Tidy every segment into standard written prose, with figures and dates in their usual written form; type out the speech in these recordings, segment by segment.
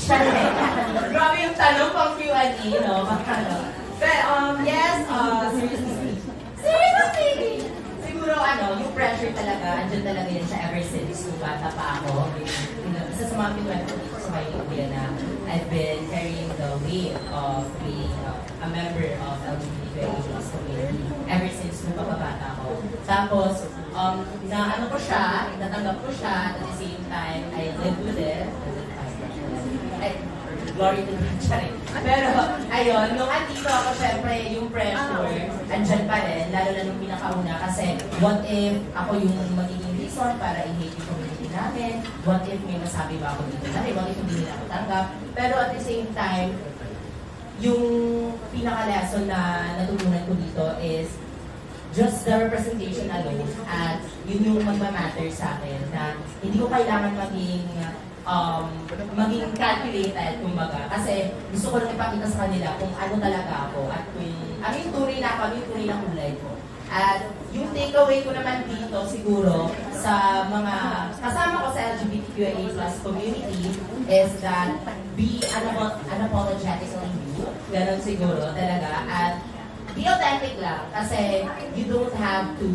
Grabe yung tanong pang Q&A, no? But, yes, seriously, siguro, yung pressure talaga, andyan talaga yun siya ever since nung bata pa ako. Isa sa mga pinuwento ko dito sa Maynila na I've been carrying the weight of being a member of LGBTQIA+ community ever since nung pagkabata ko. Tapos, natanggap ko siya, at the same time, I live with it. Glory to God, sorry. Pero, ayun, nung andito ako, syempre, yung pressure, andyan pa rin, lalo na nung pinakauna, kasi what if ako yung magiging reason para i-hate yung community namin? What if may masabi ba ako dito natin? What if hindi nila ako tanggap? Pero at the same time, yung pinaka-lesson na natutunan ko dito is just the representation alone, at yun yung magmamatter sa akin, na hindi ko kailangan maging calculated, kumbaga. Kasi gusto ko lang ipakita sa kanila kung ano talaga ako at kung ano yung tunay na ako, ano yung tunay na kulay ko. At yung takeaway ko naman dito siguro sa mga kasama ko sa LGBTQIA+ community is that be unapologetically you. Ganon siguro talaga. At be authentic lang kasi you don't have to,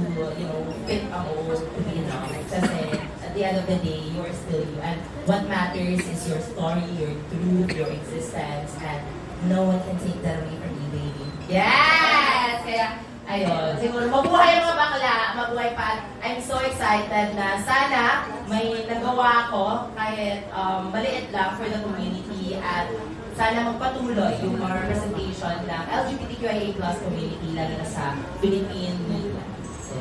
fit a mold to be enough. Kasi at the end of the day, you're still you. And what matters is your story, your truth, your existence, and no one can take that away from you, baby. Yes! Kaya, ayun. Siguro, mabuhay mga bakla, mabuhay pa. I'm so excited na sana may nagawa ko kahit maliit lang for the community, at sana magpatuloy yung mga representation ng LGBTQIA+ community lalo na sa Philippine media. So,